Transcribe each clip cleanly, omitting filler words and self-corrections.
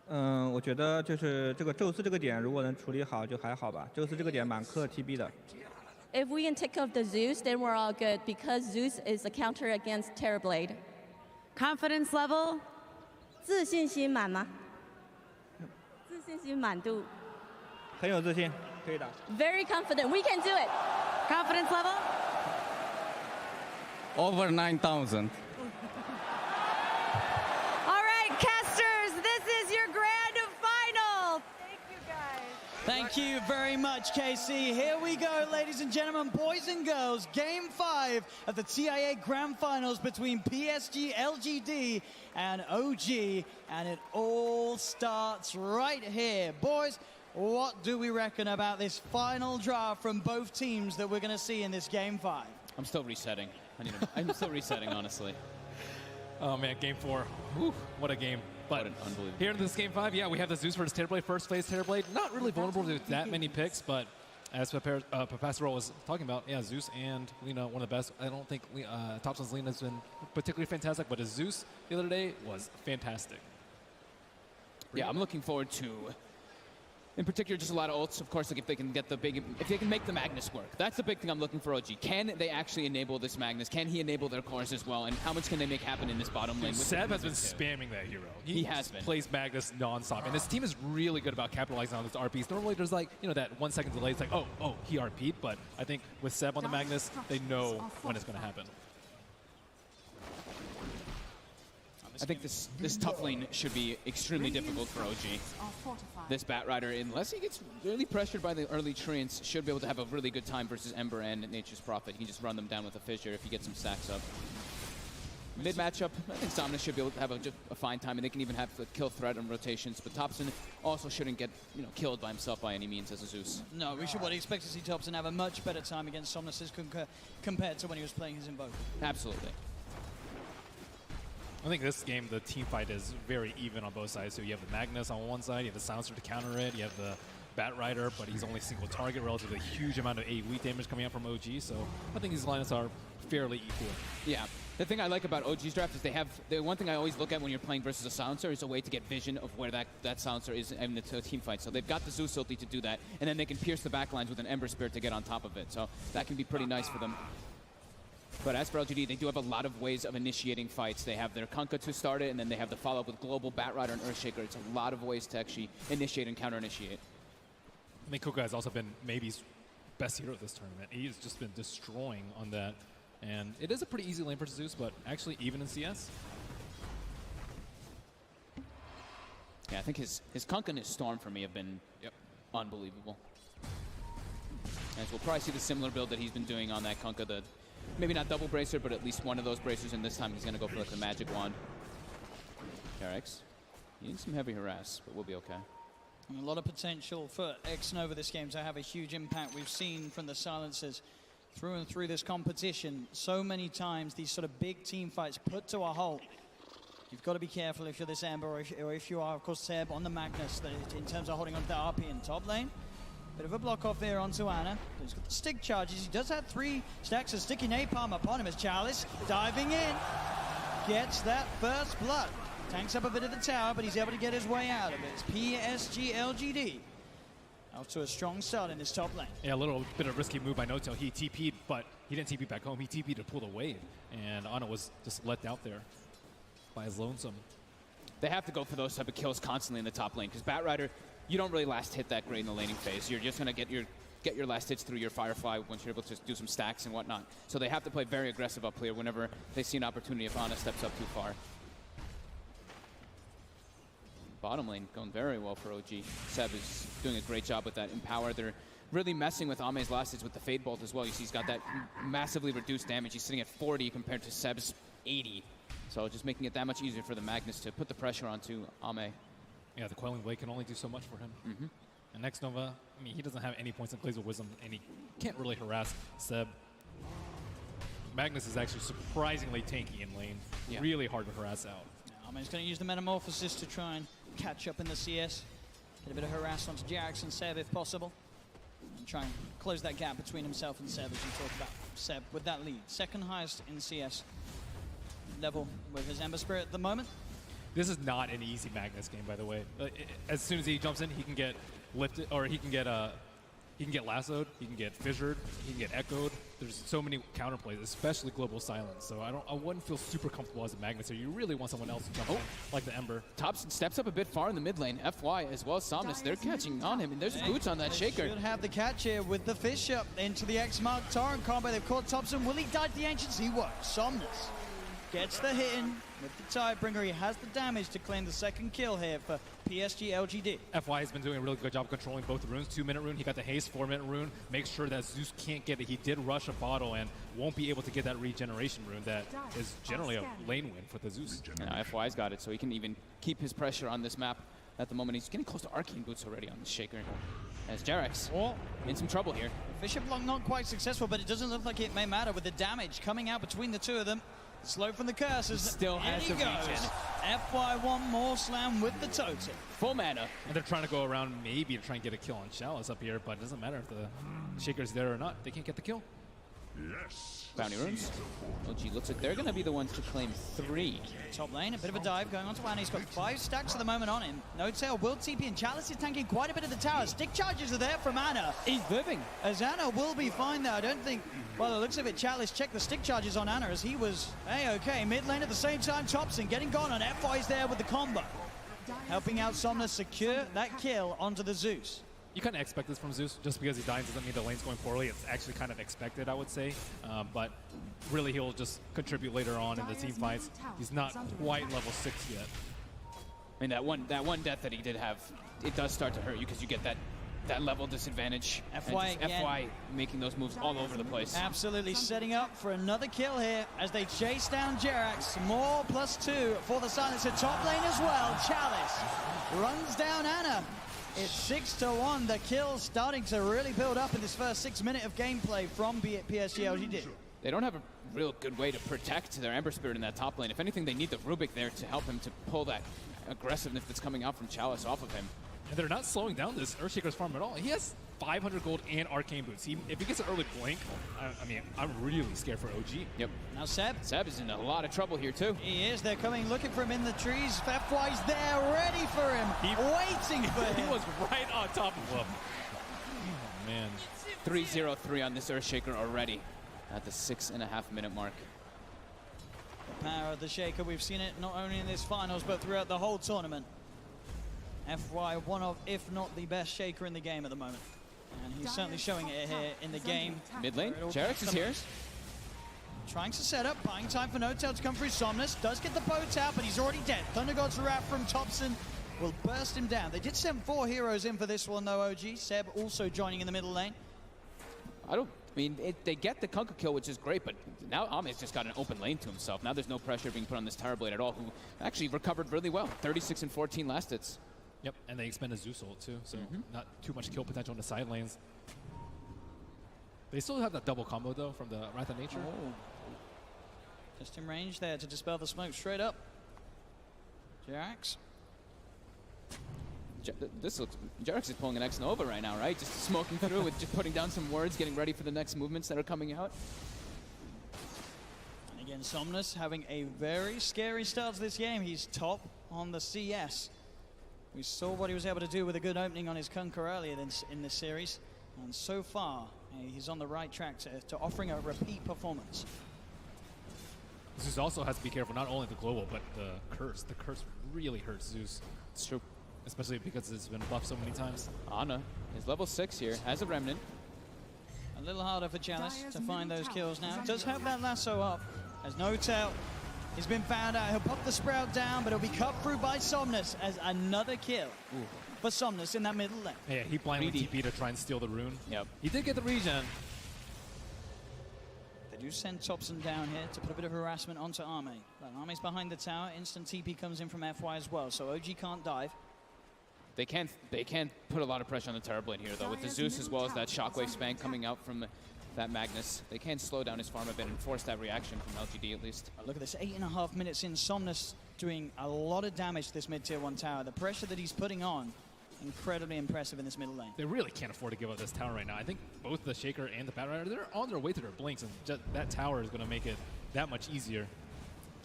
我觉得就是这个宙斯这个点，如果能处理好就还好吧。宙斯这个点蛮克 TB 的。If we can take off the Zeus, then we're all good because Zeus is a counter against Terrorblade. Confidence level? 自信心满吗？自信心满度。很有自信，可以的。Very confident. We can do it. Confidence level? Over 9,000. All right, casters, this is your grand final. Thank you, guys. Thank you very much, KC. Here we go, ladies and gentlemen, boys and girls. Game 5 of the TIA Grand Finals between PSG.LGD and OG. And it all starts right here. Boys, what do we reckon about this final draft from both teams that we're going to see in this Game 5? I'm still resetting. I'm still resetting, honestly. Oh man, game 4. Whew, what a game. But unbelievable. Here in this game 5, yeah, we have the Zeus versus Terrorblade, first phase Terrorblade. Not really vulnerable to that many picks, but as Professor was talking about, yeah, Zeus and Lina, one of the best. I don't think Topson's Lina has been particularly fantastic, but his Zeus the other day was fantastic. Yeah, I'm looking forward to, in particular, just a lot of ults. Of course, like if they can get if they can make the Magnus work. That's the big thing I'm looking for, OG. Can they actually enable this Magnus? Can he enable their cores as well? And how much can they make happen in this bottom lane? Seb has been spamming that hero. He has been. Plays Magnus nonstop. And this team is really good about capitalizing on those RPs. Normally there's like, that 1 second delay. It's like, oh, he RP'd. But I think with Seb on the Magnus, they know when it's going to happen. I think this top lane should be extremely difficult for OG. This Batrider, unless he gets really pressured by the early treants, should be able to have a really good time versus Ember and Nature's Prophet. He can just run them down with a fissure if he gets some stacks up. Mid matchup, I think Somnus should be able to have a fine time, and they can even have the kill threat and rotations. But Topson also shouldn't get killed by himself by any means as a Zeus. No, we should expect to see Topson have a much better time against Somnus compared to when he was playing his Invoker. Absolutely. I think this game, the team fight is very even on both sides. So you have the Magnus on one side, you have the Silencer to counter it, you have the Batrider, but he's only single target, relatively huge amount of AoE damage coming out from OG. So I think these lineups are fairly equal. Yeah. The thing I like about OG's draft is the one thing I always look at when you're playing versus a Silencer is a way to get vision of where that Silencer is in the team fight. So they've got the Zeus ulti to do that, and then they can pierce the backlines with an Ember Spirit to get on top of it. So that can be pretty nice for them. But as for LGD, they do have a lot of ways of initiating fights. They have their Kunkka to start it, and then they have the follow-up with Global, Batrider, and Earthshaker. It's a lot of ways to actually initiate and counter-initiate. I think Kunkka has also been maybe's best hero this tournament. He's just been destroying on that. And it is a pretty easy lane for Zeus, but actually even in CS. Yeah, I think his Kunkka and his Storm for me have been unbelievable. As we'll probably see the similar build that he's been doing on that Kunkka, maybe not double bracer, but at least one of those bracers, and this time he's going to go for like the magic wand. RX, he needs some heavy harass, but we'll be okay. And a lot of potential for X-Nova this game to have a huge impact. We've seen from the silencers through and through this competition so many times these sort of big team fights put to a halt. You've got to be careful if you're this Ember, or if you are, of course, Seb on the Magnus, in terms of holding on to the RP in top lane. Bit of a block off there onto Ana. He's got the stick charges. He does have 3 stacks of sticky napalm upon him as Chalice diving in. Gets that first blood. Tanks up a bit of the tower, but he's able to get his way out of it. It's PSG.LGD. Off to a strong start in this top lane. Yeah, a little bit of risky move by Noto. He TP'd, but he didn't TP back home. He TP'd to pull the wave. And Ana was just let out there by his lonesome. They have to go for those type of kills constantly in the top lane, because Batrider, you don't really last hit that great in the laning phase. You're just going to get your last hits through your Firefly once you're able to do some stacks and whatnot. So they have to play very aggressive up here whenever they see an opportunity if Ana steps up too far. Bottom lane going very well for OG. Seb is doing a great job with that Empower. They're really messing with Ame's last hits with the Fade Bolt as well. You see he's got that massively reduced damage. He's sitting at 40 compared to Seb's 80. So just making it that much easier for the Magnus to put the pressure onto Ame. Yeah, the Quelling Blade can only do so much for him. And next Nova, I mean, he doesn't have any points in Glaze of Wisdom, and he can't really harass Seb. Magnus is actually surprisingly tanky in lane. Yeah. Really hard to harass out. He's going to use the Metamorphosis to try and catch up in the CS. Get a bit of harass onto Jax and Seb if possible. And try and close that gap between himself and Seb as you talk about Seb with that lead. Second highest in CS level with his Ember Spirit at the moment. This is not an easy Magnus game, by the way. As soon as he jumps in, he can get lifted, or he can get lassoed, he can get fissured, he can get echoed. There's so many counterplays, especially global silence. So I wouldn't feel super comfortable as a Magnus here. You really want someone else to jump in, like the Ember. Thompson steps up a bit far in the mid lane. FY as well as Somnus, they're catching on him, and there's boots on that Shaker. Should have the catch here with the fish up into the X-Mark Torrent combo. They've caught Thompson. Will he die to the Ancients? He won't. Somnus gets the hit in with the Tidebringer. He has the damage to claim the second kill here for PSG.LGD. FY has been doing a really good job controlling both the runes. 2-minute rune, he got the haste. 4-minute rune, makes sure that Zeus can't get it. He did rush a bottle and won't be able to get that regeneration rune that is generally a lane win for the Zeus. Now FY's got it, so he can even keep his pressure on this map at the moment. He's getting close to Arcane Boots already on the Shaker. As Jerax in some trouble here. Fisher block not quite successful, but it doesn't look like it may matter with the damage coming out between the two of them. Slow from the curses. Still has he to goes. reach it. FY one more slam with the totem. Full mana. And they're trying to go around maybe to try and get a kill on Chalice up here, but it doesn't matter if the Shaker's there or not. They can't get the kill. Bounty runes. OG looks like they're going to be the ones to claim 3. Top lane, a bit of a dive going on to Anna. He's got 5 stacks at the moment on him. No tail will TP, and Chalice is tanking quite a bit of the tower. Stick charges are there from Anna. He's living. As Anna will be fine there. I don't think, well, it looks of it, Chalice checked the stick charges on Anna as he was A-okay. Mid lane at the same time, Thompson getting gone, and FY's there with the combo. Helping out Somnus secure that kill onto the Zeus. You kind of expect this from Zeus. Just because he dies doesn't mean the lane's going poorly. It's actually kind of expected, I would say. But really, he'll just contribute later on in the team fights. He's not quite level 6 yet. I mean, that one death that he did have, it does start to hurt you because you get that level disadvantage. FY making those moves all over the place. Absolutely setting up for another kill here as they chase down Jerax. More +2 for the Silencer. Top lane as well. Chalice runs down Anna. It's 6-1. The kill starting to really build up in this first 6 minutes of gameplay from PSG.LGD. They don't have a real good way to protect their Ember Spirit in that top lane. If anything, they need the Rubik there to help him to pull that aggressiveness that's coming out from Chalice off of him. And they're not slowing down this Earthshaker's farm at all. He has 500 gold and Arcane Boots. If he gets an early blink, I mean, I'm really scared for OG. Yep. Now Seb. Seb is in a lot of trouble here, too. He is. They're coming looking for him in the trees. FY's there, ready for him, waiting for him. He was right on top of him. Oh, man. 3-0-3 on this Earthshaker already at the 6.5-minute mark. The power of the Shaker, we've seen it not only in this finals, but throughout the whole tournament. FY, one of, if not the best Shaker in the game at the moment. And he's certainly showing it here in the game. Mid lane, Jerax is here. Trying to set up, buying time for No-Tail to come through. Somnus does get the boat out, but he's already dead. Thunder God's Wrath from Thompson will burst him down. They did send 4 heroes in for this one, though, OG. Seb also joining in the middle lane. I mean, they get the Kunkka kill, which is great, but now Ame's just got an open lane to himself. Now there's no pressure being put on this Tower Blade at all, who actually recovered really well. 36 and 14 last hits. Yep, and they expended Zeus ult too, so not too much kill potential in the side lanes. They still have that double combo though from the Wrath of Nature. Oh. Just in range there to dispel the smoke straight up. Jerax. Jerax is pulling an X-Nova right now, right? Just smoking through with just putting down some words, getting ready for the next movements that are coming out. And again, Somnus having a very scary start to this game. He's top on the CS. We saw what he was able to do with a good opening on his Kunkka earlier in this series. And so far, he's on the right track to offering a repeat performance. Zeus also has to be careful, not only the global, but the curse. The curse really hurts Zeus. It's true. Especially because it's been buffed so many times. Ana is level 6 here, has a Remnant. A little harder for Chalice to find those kills now. Does have that lasso up. Has no tail. He's been found out. He'll pop the Sprout down, but it'll be cut through by Somnus as another kill for Somnus in that middle lane. Yeah, he blindly TP to try and steal the rune. Yep. He did get the regen. They do send Thompson down here to put a bit of harassment onto Ame. But Ame's behind the tower. Instant TP comes in from FY as well, so OG can't dive. They can't put a lot of pressure on the Tower Blade here, though. With the Zeus as well as that Shockwave spank coming out from that Magnus, they can slow down his farm a bit and force that reaction from LGD at least. Look at this, 8.5 minutes in. Somnus doing a lot of damage to this mid-tier 1 tower. The pressure that he's putting on, incredibly impressive in this middle lane. They really can't afford to give up this tower right now. I think both the Shaker and the Batrider, they're on their way to their blinks, and that tower is going to make it that much easier.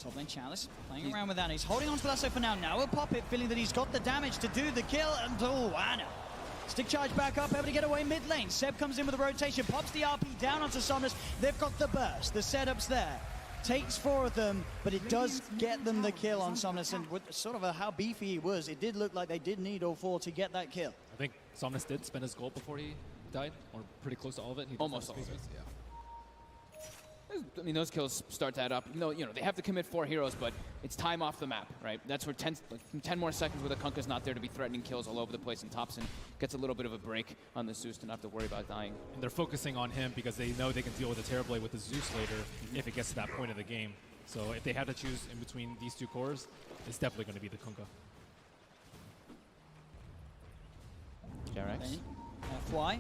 Top lane Chalice playing around with Anna. He's holding on to Lasso for now. Now he'll pop it, feeling that he's got the damage to do the kill. And oh, Anna. Stick charge back up, able to get away mid lane. Seb comes in with a rotation, pops the RP down onto Somnus. They've got the burst, the setup's there. Takes 4 of them, but it does get them the kill on Somnus. And with sort of how beefy he was, it did look like they did need all 4 to get that kill. I think Somnus did spend his gold before he died, or pretty close to all of it. He Almost all of it. Yeah. I mean, those kills start to add up. You know, they have to commit 4 heroes, but it's time off the map, right? That's where 10 more seconds where the Kunkka's not there to be threatening kills all over the place, and Thompson gets a little bit of a break on the Zeus to not have to worry about dying. And they're focusing on him because they know they can deal with the Terrorblade with the Zeus later if it gets to that point of the game. So if they had to choose in between these 2 cores, it's definitely going to be the Kunkka. JRX. FY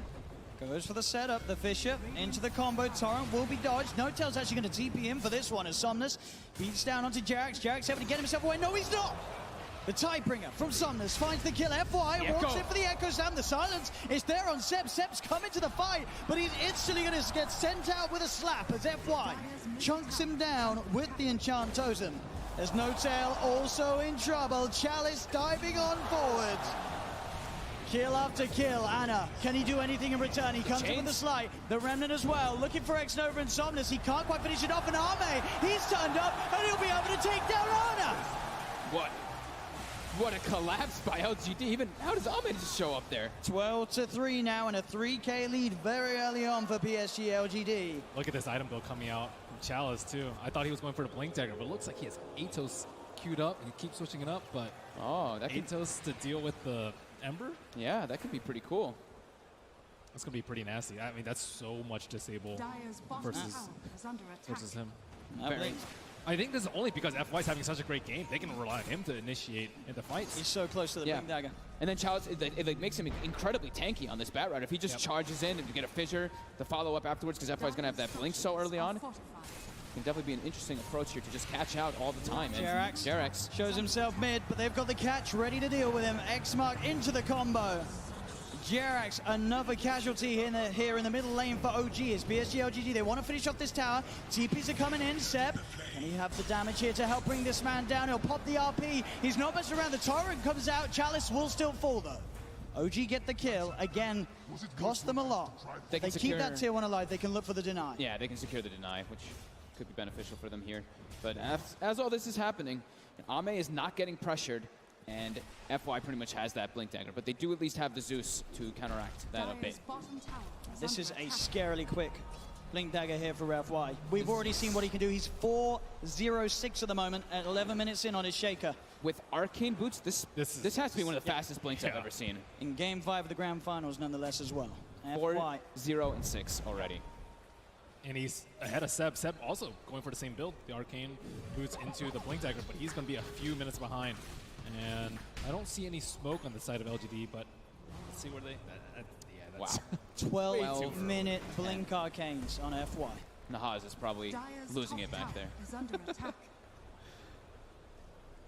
goes for the setup. The Fisher into the combo. Torrent will be dodged. No Tail's actually going to TP in for this one as Somnus beats down onto JRX. JRX able to get himself away. No, he's not. The Tidebringer from Somnus finds the kill. FY walks in for the Echo Slam. The silence is there on Seb. Seb's coming to the fight, but he's instantly going to get sent out with a slap as FY chunks him down with the Enchant Totem. There's No Tail also in trouble. Chalice diving on forward. Kill after kill. Anna, can he do anything in return? He comes in with the slide. The Remnant as well, looking for X Nova and Somnus. He can't quite finish it off, and Arme, he's turned up, and he'll be able to take down Anna. What a collapse by LGD. Even how does Ahmed just show up there? 12-3 now, and a 3K lead very early on for PSG.LGD. Look at this item build coming out from Chalice too. I thought he was going for the Blink Dagger, but it looks like he has Atos queued up. He keeps switching it up, but Atos to deal with the Ember? Yeah, that could be pretty cool. That's going to be pretty nasty. I mean, that's so much disable versus him. I think this is only because FY's having such a great game. They can rely on him to initiate in the fights. He's so close to the Blink Dagger. And then Chalice, it makes him incredibly tanky on this Bat Rider. If he just charges in and you get a fissure, the follow-up afterwards, because FY's going to have that Blink so early on, can definitely be an interesting approach here to just catch out all the time. JRX shows himself mid, but they've got the catch ready to deal with him. X-Mark into the combo. JRX, another casualty here in the middle lane for OG. It's PSG.LGD. They want to finish off this tower. TPs are coming in. Seb, can he have the damage here to help bring this man down? He'll pop the RP. He's not messing around. The torrent comes out. Chalice will still fall, though. OG get the kill. Again, cost them a lot. They keep that tier 1 alive. They can look for the deny. Yeah, they can secure the deny, which could be beneficial for them here. But as all this is happening, Ame is not getting pressured, and FY pretty much has that Blink Dagger, but they do at least have the Zeus to counteract that a bit. This is a scarily quick Blink Dagger here for FY. We've already seen what he can do. He's 4-0-6 at the moment at 11 minutes in on his Shaker. With Arcane Boots, this has to be one of the fastest Blinks I've ever seen. In Game 5 of the Grand Finals, nonetheless, as well. 4-0-6 already. And he's ahead of Seb. Seb also going for the same build, the Arcane Boots into the Blink Dagger, but he's going to be a few minutes behind. And I don't see any smoke on the side of LGD, but let's see where they... Wow. 12-minute Blink Arcanes on FY. Nahaz is probably losing it back there.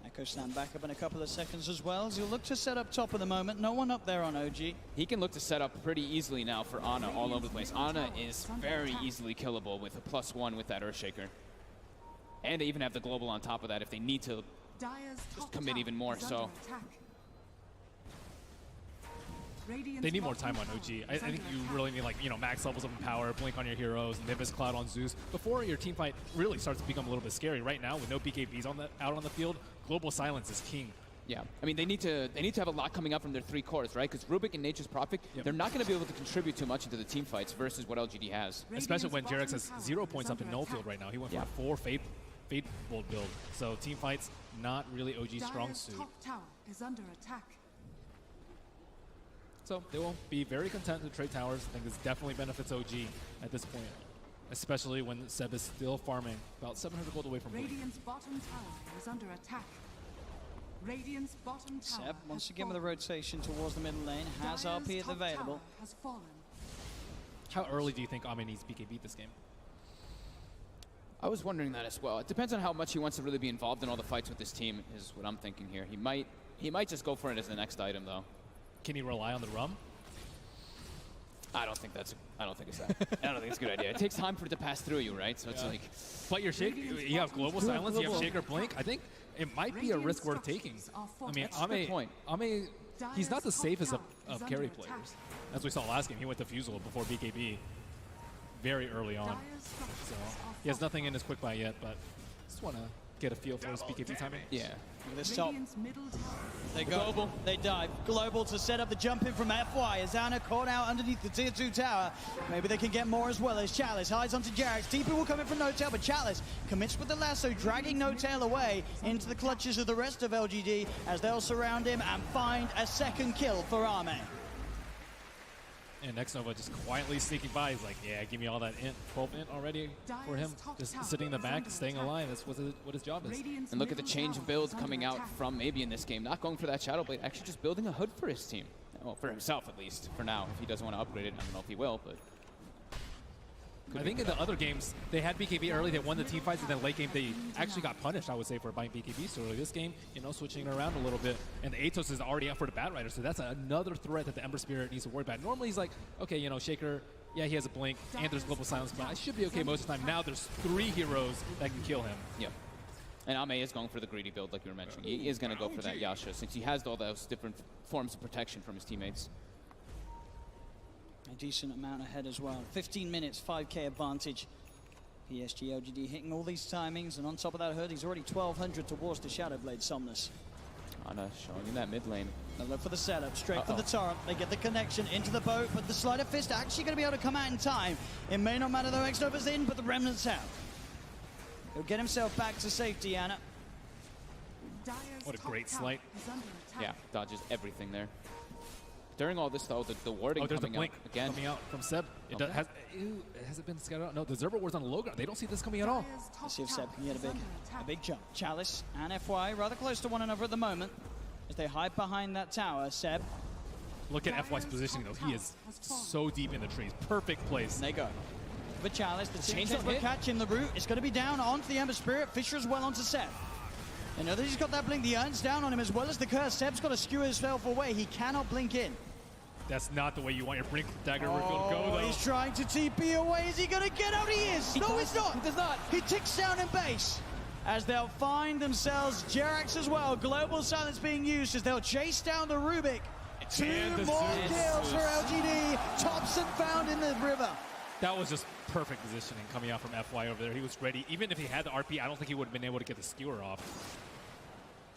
Echo Slam back up in a couple of seconds as well. As he'll look to set up top at the moment. No one up there on OG. He can look to set up pretty easily now for Ana all over the place. Ana is very easily killable with a +1 with that Earthshaker. And they even have the global on top of that if they need to just commit even more. So they need more time on OG. I think you really need, like, max levels of power, blink on your heroes, Nimbus Cloud on Zeus before your team fight really starts to become a little bit scary. Right now, with no BKBs out on the field, global silence is king. Yeah, I mean, they need to have a lot coming up from their 3 cores, right? Because Rubik and Nature's Prophet, they're not going to be able to contribute too much into the team fights versus what LGD has. Especially when JRX has 0 points up in no field right now. He went for a 4 Fateful build. So team fights, not really OG's strong suit. So they will be very content to trade towers. I think this definitely benefits OG at this point, especially when Seb is still farming about 700 gold away from Radiant's bottom tower is under attack. Radiant's bottom tower. Seb, once again with a rotation towards the middle lane, has RP available. How early do you think Ame needs BKB this game? I was wondering that as well. It depends on how much he wants to really be involved in all the fights with this team, is what I'm thinking here. He might just go for it as the next item, though. Can he rely on the Rum? I don't think it's that. I don't think it's a good idea. It takes time for it to pass through you, right? So it's like. But your Shaker, you have Global Silence, you have Shaker Blink. I think it might be a risk worth taking. I mean, Ame, he's not the safest of carry players. As we saw last game, he went to Fusel before BKB very early on. So he has nothing in his quick buy yet, but just want to get a feel for his BKB timing. Yeah. This top. They go. Global. They dive. Global to set up the jump in from FY as Anna caught out underneath the tier 2 tower. Maybe they can get more as well as Chalice hides onto Jerax. TP will come in from No-Tail, but Chalice commits with the lasso, dragging No-Tail away into the clutches of the rest of LGD as they'll surround him and find a second kill for Ame. And Nexnova just quietly sneaking by. He's like, yeah, give me all that int, 12 int already for him. Just sitting in the back, staying alive. That's what his job is. And look at the change of builds coming out from maybe in this game. Not going for that Shadow Blade, actually just building a hood for his team. Well, for himself at least, for now. If he doesn't want to upgrade it, I don't know if he will, but... I think in the other games, they had BKB early, they won the team fights, and then late game, they actually got punished, I would say, for buying BKB. So early this game, you know, switching it around a little bit. And the Atos is already up for the Bat Rider, so that's another threat that the Ember Spirit needs to worry about. Normally, he's like, okay, you know, Shaker, yeah, he has a blink, and there's Global Silence, but I should be okay most of the time. Now there's 3 heroes that can kill him. Yeah. And Ame is going for the greedy build, like you were mentioning. He is going to go for that Yasha, since he has all those different forms of protection from his teammates. A decent amount ahead as well. 15 minutes, 5k advantage. PSG.LGD hitting all these timings, and on top of that hood, he's already 1200 towards the Shadow Blade Somnus. Ana showing in that mid lane. They'll look for the setup, straight for the torrent. They get the connection into the boat, but the Sleight of Fist actually going to be able to come out in time. It may not matter though, Xnova's in, but the Remnant's out. He'll get himself back to safety, Ana. What a great slight. Yeah, dodges everything there. During all this, though, the warding there's coming the blink out again. coming out from Seb. Has it been scattered out? No, the Zerber Ward's on the low ground. They don't see this coming at all. Let's see if Seb can get a big jump. Chalice and FY rather close to one another at the moment as they hide behind that tower. Seb. Look at FY's positioning, though. He is so deep in the trees. Perfect place. And they go. For Chalice, the change will catch him. The root is going to be down onto the Ember Spirit. Fisher as well onto Seb. And now that he's got that blink, the Urn's down on him as well as the curse. Seb's got to skewer himself away. He cannot blink in. That's not the way you want your blink dagger refill to go, though. He's trying to TP away. Is he going to get out? He is. No, he's not. He does not. He ticks down in base. As they'll find themselves Jerax as well. Global Silence being used as they'll chase down the Rubik. 2 more kills for LGD. Thompson found in the river. That was just perfect positioning coming out from FY over there. He was ready. Even if he had the RP, I don't think he would have been able to get the skewer off.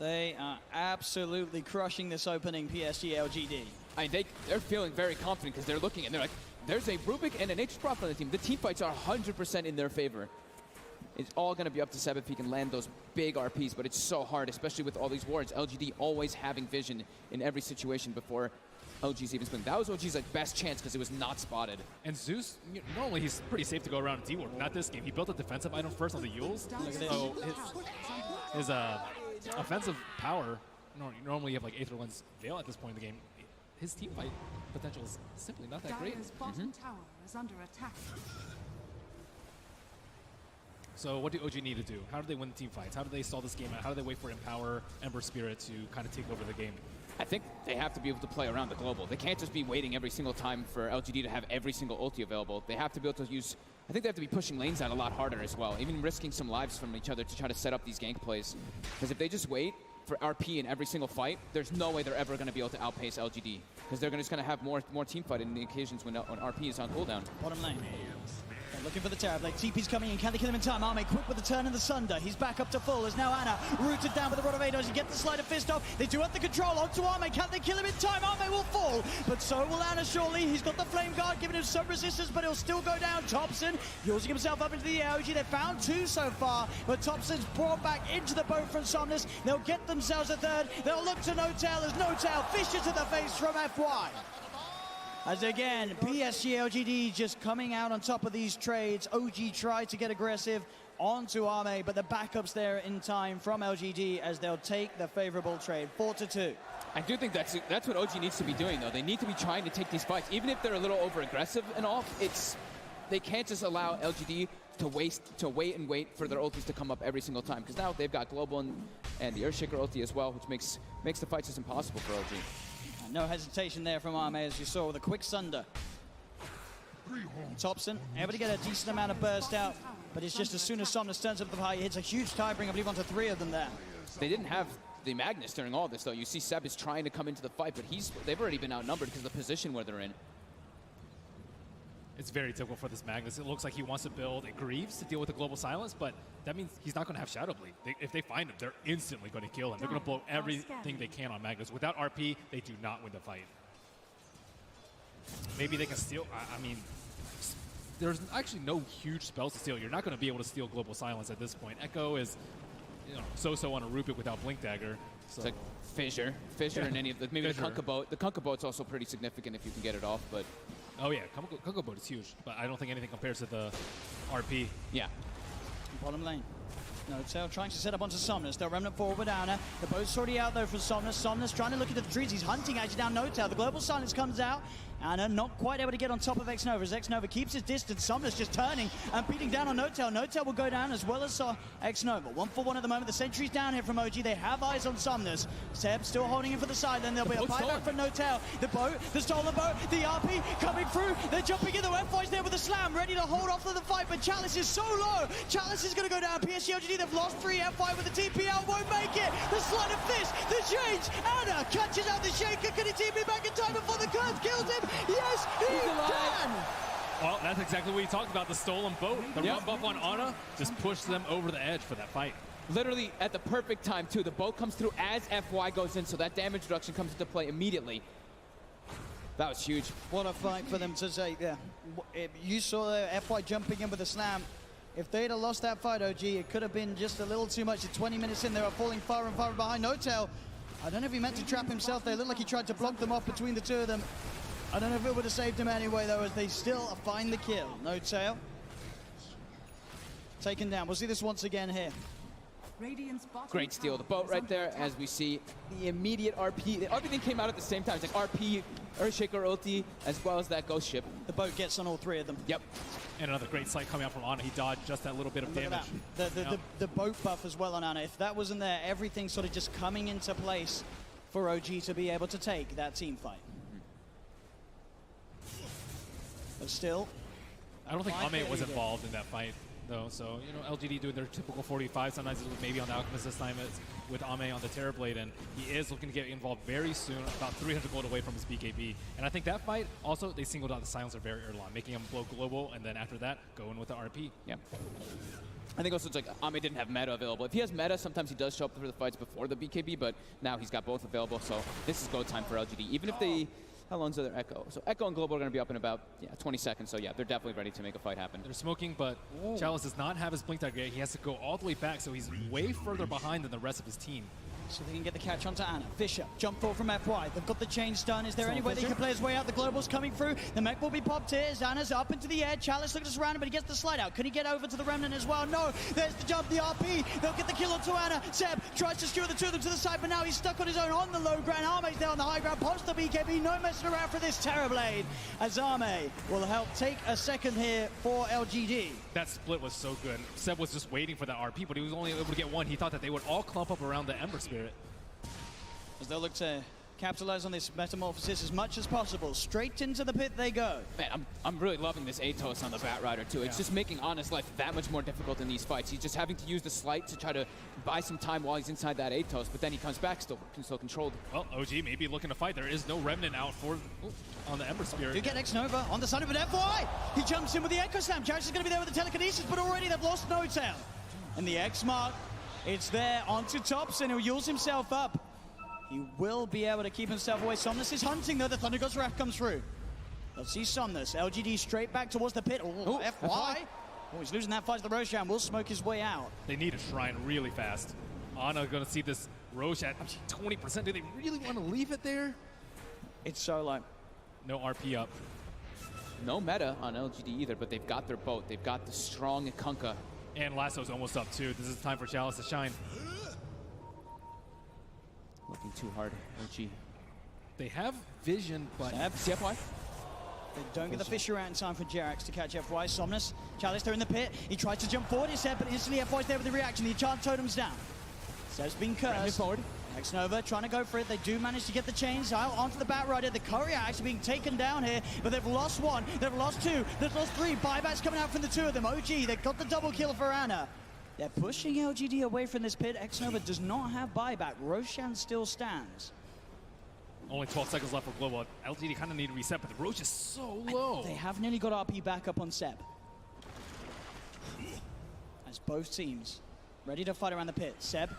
They are absolutely crushing this opening PSG.LGD. I mean, they're feeling very confident because they're looking and they're like, there's a Rubik and an H-Prof on the team. The team fights are 100% in their favor. It's all going to be up to Seb if he can land those big RPs, but it's so hard, especially with all these wards. LGD always having vision in every situation before OG's even spin. That was OG's like best chance because it was not spotted. And Zeus, normally he's pretty safe to go around D-Ward. Not this game. He built a defensive item first on the Yules. So his offensive power, normally you have like Aether Lens Veil at this point in the game. His team fight potential is simply not that great. Bottom tower is under attack. So what do OG need to do? How do they win the team fights? How do they stall this game out? How do they wait for Empower, Ember Spirit to kind of take over the game? I think they have to be able to play around the global. They can't just be waiting every single time for LGD to have every single ulti available. They have to be able to use... I think they have to be pushing lanes out a lot harder as well, even risking some lives from each other to try to set up these gank plays. Because if they just wait for RP in every single fight, there's no way they're ever going to be able to outpace LGD. Because they're just going to have more team fight in the occasions when RP is on cooldown. Bottom lane. They're looking for the Terrorblade. TP's coming in. Can they kill him in time? Ame quick with the turn and the Sunder. He's back up to full as now Ana rooted down by the Rod of Ados. You get the Sleight of Fist off. They do have the control onto Ame. Can they kill him in time? Ame will fall, but so will Ana shortly. He's got the Flame Guard giving him some resistance, but he'll still go down. Thompson using himself up into the air. OG, they found 2 so far, but Thompson's brought back into the boat from Somnus. They'll get themselves a third. They'll look to No-Tail as No-Tail Fisher to the face from FY. As again, PSG.LGD just coming out on top of these trades. OG tried to get aggressive onto Ame, but the backup's there in time from LGD as they'll take the favorable trade. 4-2. I do think that's what OG needs to be doing, though. They need to be trying to take these fights. Even if they're a little over-aggressive and all, they can't just allow LGD to wait for their ultis to come up every single time. Because now they've got Global and the Earthshaker ulti as well, which makes the fights just impossible for OG. No hesitation there from Ame, as you saw with a quick Sunder. Thompson able to get a decent amount of burst out, but it's just as soon as Somnus turns up the high, he hits a huge tie bring, I believe, onto 3 of them there. They didn't have the Magnus during all this, though. You see Seb is trying to come into the fight, but they've already been outnumbered because of the position where they're in. It's very typical for this Magnus. It looks like he wants to build a Greaves to deal with the global silence, but that means he's not going to have Shadow Blade. If they find him, they're instantly going to kill him. They're going to blow everything they can on Magnus. Without RP, they do not win the fight. Maybe they can steal. I mean, there's actually no huge spells to steal. You're not going to be able to steal global silence at this point. Echo is, so-so on a Rupik without Blink Dagger. So. It's like Fissure and any of the, maybe Fissure. the Kunkka Boat. The Kunkka Boat's also pretty significant if you can get it off, but. Oh yeah, Kunkka Boat is huge, but I don't think anything compares to the RP. Yeah. Bottom lane. No-Tail trying to set up onto Somnus. They'll Remnant forward down. The boat's already out though for Somnus. Somnus trying to look into the trees. He's hunting actually down No-Tail. The global silence comes out. Anna not quite able to get on top of X-Nova as X-Nova keeps his distance. Somnus just turning and beating down on No-Tail. No-Tail will go down as well as X-Nova. 1-for-1 at the moment. The sentry's down here from OG. They have eyes on Somnus. Seb still holding him for the side. Then there'll be a buyback from No-Tail. The boat, the stolen boat, the RP coming through. They're jumping in. The F5's there with a slam, ready to hold off to the fight, but Chalice is so low. Chalice is going to go down. PSG.LGD, they've lost 3. F5 with the TPL, won't make it. The sleight of fist, the change. Anna catches out the shaker. Can he TP back in time before the curse kills him? Yes, he can! Well, that's exactly what you talked about, the stolen boat. The run buff on Ana just pushed them over the edge for that fight. Literally at the perfect time, too. The boat comes through as FY goes in, so that damage reduction comes into play immediately. That was huge. What a fight for them to take there. You saw FY jumping in with a slam. If they'd have lost that fight, OG, it could have been just a little too much. At 20 minutes in, they were falling far and far behind. No-Tail, I don't know if he meant to trap himself there. It looked like he tried to block them off between the two of them. I don't know if it would have saved him anyway, though, as they still find the kill. No-Tail taken down. We'll see this once again here. Great steal of the boat right there, as we see the immediate RP. Everything came out at the same time. It's like RP, Earthshaker ulti, as well as that ghost ship. The boat gets on all 3 of them. Yep. And another great sight coming out from Ana. He dodged just that little bit of damage. The boat buff as well on Ana. If that wasn't there, everything sort of just coming into place for OG to be able to take that team fight. But still, I don't think Ame was involved in that fight, though. So, LGD doing their typical 45. Sometimes it was maybe on the Alchemist this time. It's with Ame on the Terrorblade, and he is looking to get involved very soon, about 300 gold away from his BKB. And I think that fight, also, they singled out the Silencer very early on, making him blow global, and then after that, go in with the RP. Yeah. I think also it's like Ame didn't have meta available. If he has meta, sometimes he does show up for the fights before the BKB, but now he's got both available, so this is go time for LGD. Even if they... How long is their Echo? So Echo and Global are going to be up in about 20 seconds. So yeah, they're definitely ready to make a fight happen. They're smoking, but Chalice does not have his Blink Dagger yet. He has to go all the way back, so he's way further behind than the rest of his team. So they can get the catch onto Anna. Fissure, jump forward from FY. They've got the change done. Is there any way they can play his way out? The Global's coming through. The mech will be popped here. Anna's up into the air. Chalice looks surrounded, but he gets the slide out. Can he get over to the Remnant as well? No. There's the jump, the RP. They'll get the kill onto Anna. Seb tries to skewer the two of them to the side, but now he's stuck on his own on the low ground. Arme's there on the high ground. Pops the BKB. No messing around for this Terrorblade. As Arme will help take a second here for LGD. That split was so good. Seb was just waiting for that RP, but he was only able to get one. He thought that they would all clump up around the Ember Spirit. As they'll look to capitalize on this metamorphosis as much as possible. Straight into the pit they go. Man, I'm really loving this Atos on the Bat Rider, too. It's just making Ana's life that much more difficult in these fights. He's just having to use the Slight to try to buy some time while he's inside that Atos, but then he comes back still controlled. Well, OG may be looking to fight. There is no Remnant out for on the Ember Spirit. You get X-Nova on the side of an FY. He jumps in with the Echo Slam. Jarvis is going to be there with the telekinesis, but already they've lost No-Tail. And the X-Mark, it's there onto Thompson, who yules himself up. He will be able to keep himself away. Somnus is hunting, though. The Thunder God's Wrath comes through. Let's see Somnus. LGD straight back towards the pit. Oh, FY. Oh, he's losing that fight to the Roshan. Will smoke his way out. They need a shrine really fast. Ana going to see this Rosh at 20%. Do they really want to leave it there? It's so low. No RP up. No meta on LGD either, but they've got their boat. They've got the strong Kunkka. And Lasso's almost up, too. This is time for Chalice to shine. Looking too hard, OG. They have vision, but... See FY? They don't get the Fissure out in time for Jerax to catch FY. Somnus, Chalice, they're in the pit. He tries to jump forward his head, but instantly FY's there with the reaction. The enchant totem's down. Seb's been cursed. Forward. X-Nova trying to go for it. They do manage to get the chains out onto the Batrider. The courier actually being taken down here, but they've lost one, they've lost two, they've lost three. Buybacks coming out from the two of them. OG, they've got the double kill for Ana. They're pushing LGD away from this pit. X-Nova does not have buyback. Roshan still stands. Only 12 seconds left for Global. LGD kind of need to reset, but the Roche is so low. They have nearly got RP back up on Seb. As both teams ready to fight around the pit. Seb,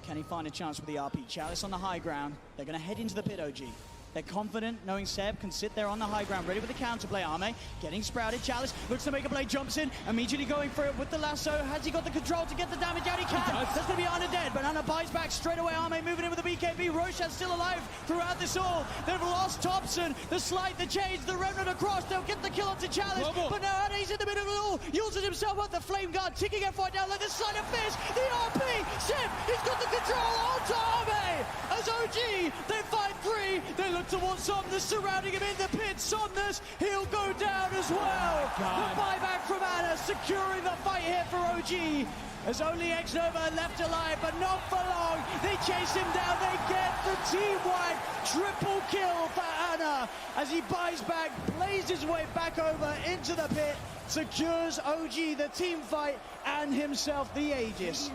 can he find a chance with the RP? Chalice on the high ground. They're going to head into the pit, OG. They're confident knowing Seb can sit there on the high ground, ready with the counterplay. Arme getting sprouted. Chalice looks to make a play, jumps in, immediately going for it with the lasso. Has he got the control to get the damage out? He can. That's going to be Ana dead, but Ana buys back straight away. Arme moving in with the BKB. Roshan's still alive throughout this all. They've lost Thompson. The slide, the change, the remnant across. They'll get the kill onto Chalice. Global. But now Ana's in the middle of it all. Uses himself up the flame guard, ticking FY down like the slide of fist. The RP. Seb, he's got the control onto Arme. As OG, they fight three. They look towards Somnus, surrounding him in the pit. Somnus, he'll go down as well. The buyback from Ana, securing the fight here for OG. As only X-Nova left alive, but not for long. They chase him down, they get the team-wide triple kill for Ana. As he buys back, plays his way back over into the pit, secures OG the team fight and himself the Aegis.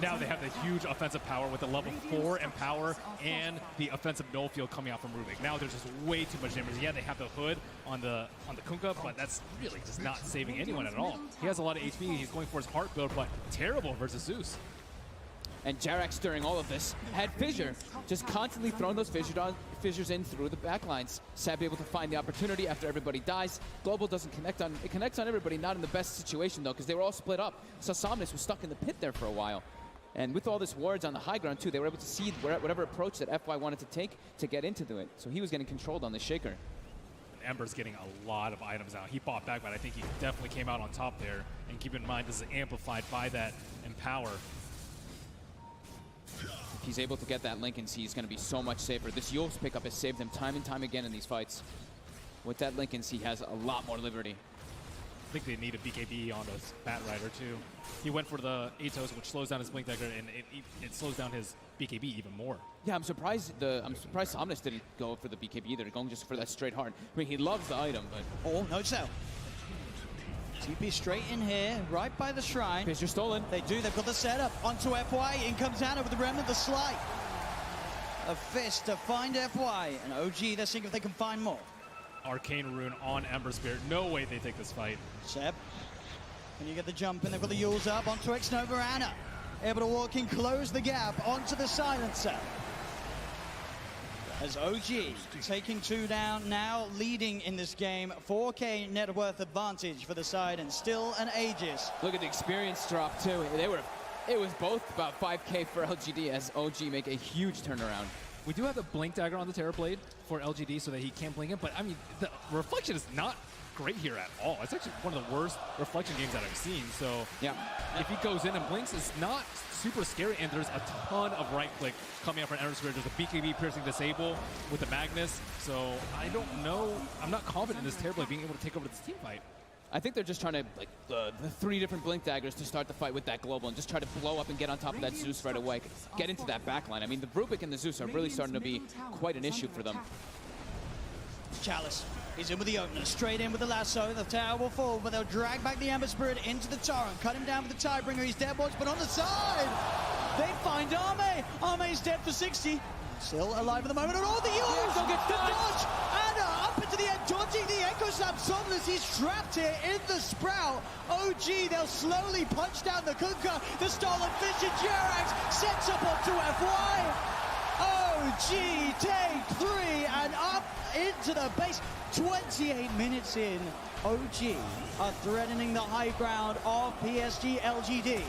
Now they have the huge offensive power with the level 4 empower and the offensive null field coming out from Rubik. Now there's just way too much damage. Yeah, they have the hood on the Kunkka, but that's really just not saving anyone at all. He has a lot of HP. He's going for his heart build, but terrible versus Zeus. And Jarax during all of this had Fissure, just constantly throwing those fissures in through the backlines. Seb able to find the opportunity after everybody dies. Global doesn't connect on, it connects on everybody, not in the best situation though, because they were all split up. So Somnus was stuck in the pit there for a while. And with all this wards on the high ground too, they were able to see whatever approach that FY wanted to take to get into it. So he was getting controlled on the Shaker. Ember's getting a lot of items out. He fought back, but I think he definitely came out on top there. And keep in mind, this is amplified by that Empower. If he's able to get that Lincoln C, he's going to be so much safer. This Yule's pickup has saved him time and time again in these fights. With that Lincoln C, he has a lot more liberty. I think they need a BKB on this Batrider too. He went for the Atos, which slows down his Blink Dagger, and it slows down his BKB even more. Yeah, I'm surprised Somnus didn't go for the BKB either, going just for that straight hard. I mean, he loves the item, but... Oh, no cell. TP straight in here, right by the shrine. Fissure stolen. They do, they've got the setup. Onto FY, in comes Ana with the remnant, the slide. A fist to find FY, and OG, they're seeing if they can find more. Arcane Rune on Ember Spirit. No way they take this fight. Seb, can you get the jump in? They've got the Yules up onto X-Nova. Ana able to walk in, close the gap onto the silencer. As OG taking two down, now leading in this game. 4K net worth advantage for the side, and still an Aegis. Look at the experience drop too. It was both about 5K for LGD as OG make a huge turnaround. We do have the Blink Dagger on the Terrorblade for LGD so that he can't blink it, but I mean, the reflection is not great here at all. It's actually one of the worst reflection games that I've seen, so yeah, if he goes in and blinks, it's not super scary, and there's a ton of right click coming up from Ember Spirit. There's a BKB piercing disable with the Magnus, so I don't know. I'm not confident in this Terrorblade being able to take over this team fight. I think they're just trying to, like, the 3 different Blink Daggers to start the fight with that Global and just try to blow up and get on top of that Zeus right away. Get into that backline. I mean, the Rubik and the Zeus are really starting to be quite an issue for them. Chalice, he's in with the opener, straight in with the lasso. The tower will fall, but they'll drag back the Ember Spirit into the torrent. Cut him down with the Tidebringer. He's dead, boys, but on the side, they find Arme. Arme's dead for 60. Still alive at the moment, and all the Yules! Don't get the dodge! Ana up into the end, dodging the Echo Slap. Somnus, he's trapped here in the Sprout. OG, they'll slowly punch down the Kunkka. The stolen fish, and Jarax sets up onto FY. OG take 3 and up into the base. 28 minutes in, OG are threatening the high ground of PSG.LGD.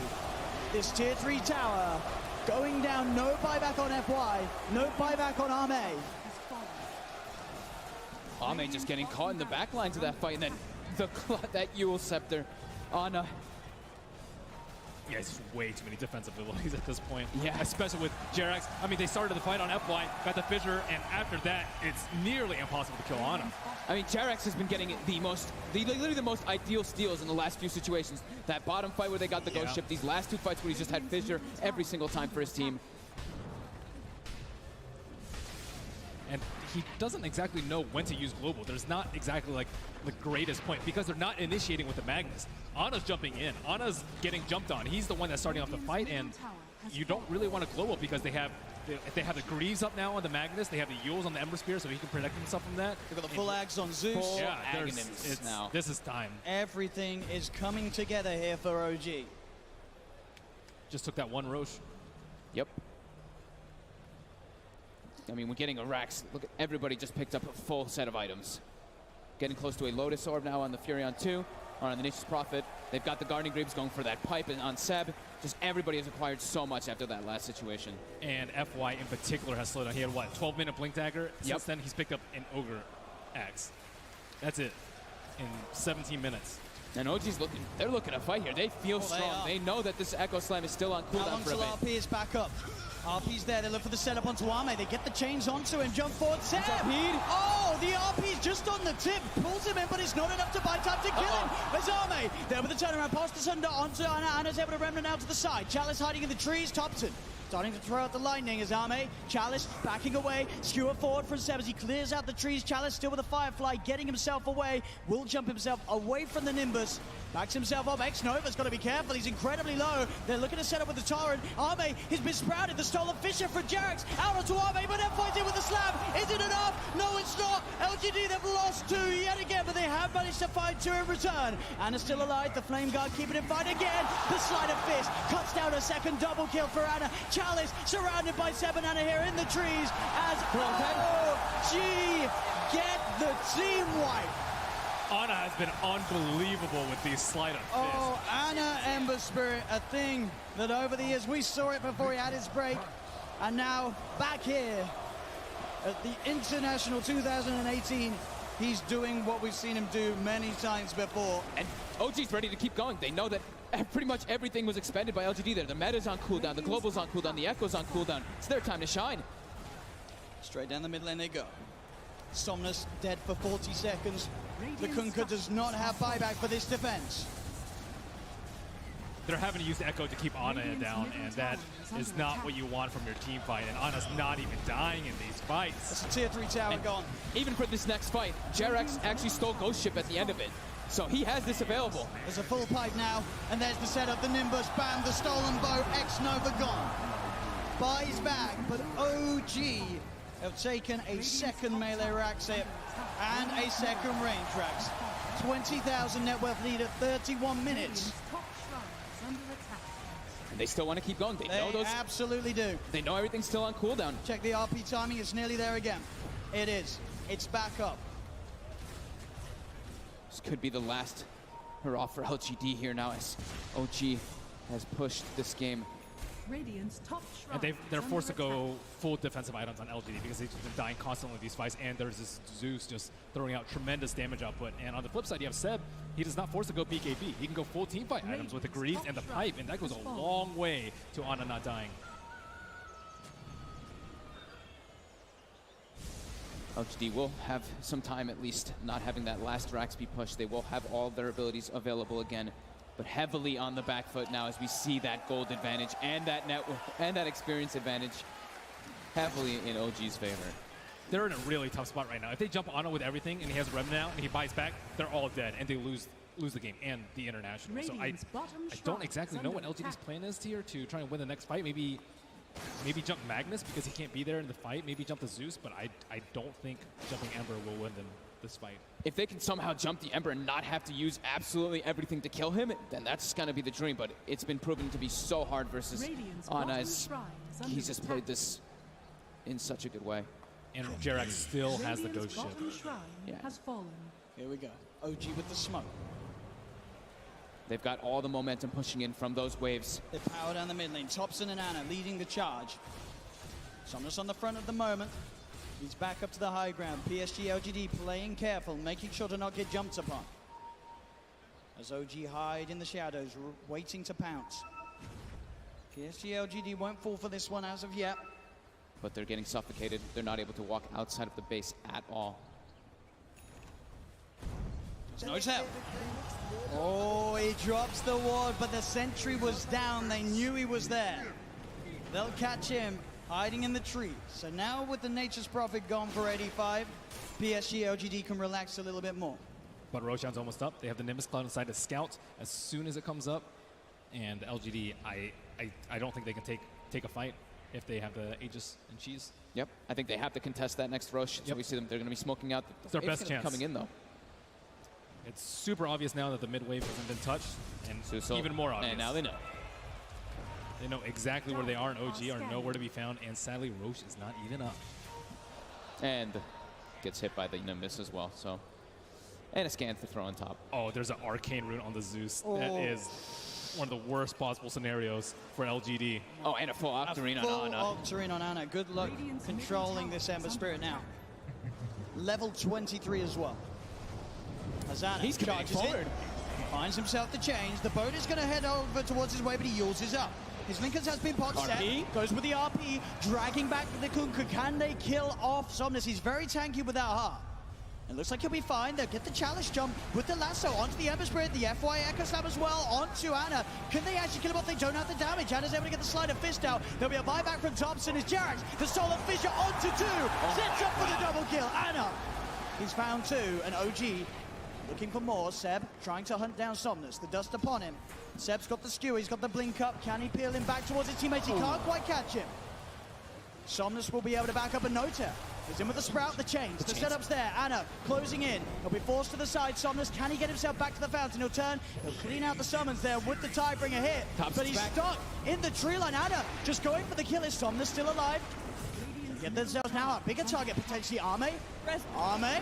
This tier 3 tower going down, no buyback on FY, no buyback on Arme. Arme just getting caught in the back lines of that fight, and then that Yule Scepter on Yeah, it's just way too many defensive abilities at this point. Yeah. Especially with Jerax. I mean, they started the fight on FY, got the fissure, and after that, it's nearly impossible to kill Ana. I mean, Jerax has been getting literally the most ideal steals in the last few situations. That bottom fight where they got the ghost ship, these last two fights where he's just had fissure every single time for his team. And he doesn't exactly know when to use global. There's not exactly like the greatest point because they're not initiating with the Magnus. Ana's jumping in. Ana's getting jumped on. He's the one that's starting off the fight, and you don't really want to global because they have the Greaves up now on the Magnus. They have the Yules on the Ember Spear, so he can protect himself from that. They've got the full Ags on Zeus. Full Yeah, Aghanim's now. this is time. Everything is coming together here for OG. Just took that one Roche. Yep. I mean, we're getting a Rax. Look, everybody just picked up a full set of items. Getting close to a Lotus Orb now on the Furion 2, or on the Nature's Prophet. They've got the Guardian Greaves going for that pipe, and on Seb, just everybody has acquired so much after that last situation. And FY in particular has slowed down. He had what, 12-minute Blink Dagger? Yep. Since then, he's picked up an Ogre Axe. That's it. In 17 minutes. And OG's they're looking to fight here. They feel strong. They know that this Echo Slam is still on How cooldown long for a till bit. RP is back up? RP's there. They look for the setup onto Ame. They get the chains onto him. Jump forward. Seb! Oh, the RP's just on the tip. Pulls him in, but it's not enough to buy time to kill him. There's Ame. There with the turnaround. Past the Sunder onto Ana. Ana's able to remnant out to the side. Chalice hiding in the trees. Thompson starting to throw out the lightning as Ame. Chalice backing away. Skewer forward from Seb as he clears out the trees. Chalice still with a Firefly, getting himself away. Will jump himself away from the Nimbus. Backs himself up. X-Nova's got to be careful. He's incredibly low. They're looking to set up with the Torrent. Ame has been sprouted. The stolen Fisher for Jerax. Out onto Ame, but F5's in with the slam. Is it enough? No, it's not. LGD, they've lost two yet again, but they have managed to find two in return. Anna's still alive. The Flame Guard keeping him fine again. The Sleight of Fist cuts down a second double kill for Ana. Chalice surrounded by Seb and Ana here in the trees as OG get the team wipe. Ana has been unbelievable with these Sleight of Fist. Oh, Ana Ember Spirit, a thing that over the years we saw it before he had his break, and now back here at the International 2018, he's doing what we've seen him do many times before. And OG's ready to keep going. They know that pretty much everything was expended by LGD there. The meta's on cooldown, the global's on cooldown, the echo's on cooldown. It's their time to shine. Straight down the mid lane they go. Somnus dead for 40 seconds. The Kunkka does not have buyback for this defense. They're having to use the Echo to keep Ana down, and that is not what you want from your team fight. And Ana's not even dying in these fights. That's a tier 3 tower gone. Even for this next fight, Jerax actually stole Ghost Ship at the end of it. So he has this available. There's a full pipe now, and there's the setup, the Nimbus, bam, the stolen bow, X-Nova gone. Buys back, but OG have taken a second melee Rax hit and a second range Rax. 20,000 net worth lead at 31 minutes. And they still want to keep going. They know those. Absolutely do. They know everything's still on cooldown. Check the RP timing, it's nearly there again. It is. It's back up. This could be the last hurrah for LGD here now as OG has pushed this game. Radiant's top shrine And they're is forced to under go full defensive items on LGD because they've been dying constantly in these fights, and there's this Zeus just throwing out tremendous damage output. And on the flip side, you have Seb. He does not force to go BKB. He can go full team fight items with the Greaves and the Pipe, and that goes a long way to Ana not dying. LGD will have some time at least not having that last Rax be pushed. They will have all their abilities available again, but heavily on the back foot now as we see that gold advantage and that network and that experience advantage heavily in OG's favor. They're in a really tough spot right now. If they jump Ana with everything and he has Remnant out and he buys back, they're all dead and they lose the game and the international. So I don't exactly know what LGD's plan is here to try and win the next fight. Maybe jump Magnus because he can't be there in the fight. Maybe jump the Zeus, but I don't think jumping Ember will win them this fight. If they can somehow jump the Ember and not have to use absolutely everything to kill him, then that's going to be the dream. But it's been proven to be so hard versus Ana as he's just played this in such a good way. And Jerax still has the Ghost Ship. Yeah. has fallen. Here we go. OG with the smoke. They've got all the momentum pushing in from those waves. They power down the mid lane. Thompson and Ana leading the charge. Somnus on the front at the moment. He's back up to the high ground. PSG.LGD playing careful, making sure to not get jumped upon. As OG hide in the shadows, waiting to pounce. PSG.LGD won't fall for this one as of yet. But they're getting suffocated. They're not able to walk outside of the base at all. There's no tell. Oh, he drops the ward, but the sentry was down. They knew he was there. They'll catch him hiding in the tree. So now with the Nature's Prophet gone for 85, PSG.LGD can relax a little bit more. But Roshan's almost up. They have the Nimbus Cloud inside to scout as soon as it comes up. And LGD, I don't think they can take a fight if they have the Aegis and Cheese. Yep, I think they have to contest that next Rosh. So we see them, they're going to be smoking out. It's their best chance. Coming in, though. It's super obvious now that the mid wave hasn't been touched, and so even more obvious. And now they know. They know exactly where they are, and OG are nowhere to be found, and sadly, Roche is not even up. And gets hit by the Nimbus as well, so. And a scan to throw on top. Oh, there's an Arcane Rune on the Zeus. Oh. That is one of the worst possible scenarios for LGD. Oh, and a full Octarine on Ana. Octarine on Ana. Good luck controlling this Ember Spirit now. Level 23 as well. As Ana He's charges forward. He finds himself the change. The boat is going to head over towards his way, but he uses up. His Linkers has been pot set. Goes with the RP, dragging back the Kunkka. Can they kill off Somnus? He's very tanky without heart. It looks like he'll be fine. They'll get the chalice jump with the lasso onto the Ember Spirit, the FY Echo Slam as well onto Ana. Can they actually kill him off? They don't have the damage. Ana's able to get the Sleight of Fist out. There'll be a buyback from Thompson as Jerax, the Solar Fissure onto 2. Sets up for the double kill. Ana, he's found 2, and OG looking for more. Seb trying to hunt down Somnus. The dust upon him. Seb's got the skewer. He's got the blink up. Can he peel him back towards his teammates? He can't quite catch him. Somnus will be able to back up a Nota. He's in with the Sprout, the chains. The setup's there. Ana closing in. He'll be forced to the side. Somnus, can he get himself back to the fountain? He'll turn. He'll clean out the summons there with the Tidebringer hit. But he's stuck in the tree line. Ana just going for the kill. Is Somnus still alive? Get themselves now a bigger target, potentially Arme. Arme,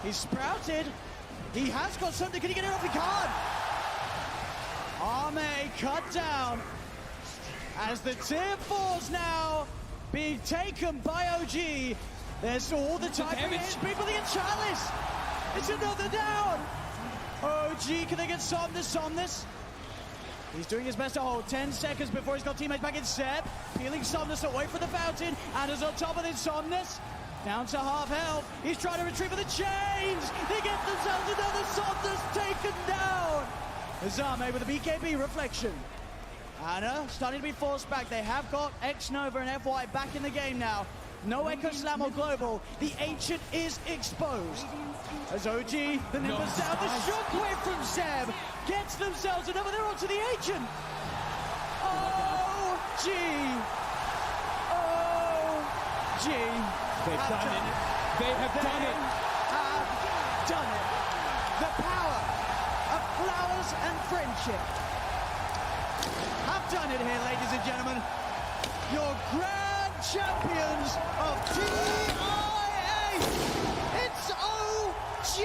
he's sprouted. He has got something. Can he get it off? He can't. Arme cut down as the tier 4's now being taken by OG. There's all the time people they get Chalice. It's another down. OG, can they get Somnus? He's doing his best to hold 10 seconds before he's got teammates back in. Seb peeling Somnus away from the fountain, and is on top of it. Somnus down to half health. He's trying to retrieve for the chains. They get themselves another Somnus taken down. Azame with a BKB reflection. Ana starting to be forced back. They have got X-Nova and FY back in the game now. No Echo Slam or Global. The Ancient is exposed. As OG, the Nimbus down, the shockwave from Seb gets themselves another. They're onto the Ancient. OG. OG. They've done it. They have done it. Have done it. The power of flowers and friendship have done it here, ladies and gentlemen. Your grand champions of TIA. It's OG.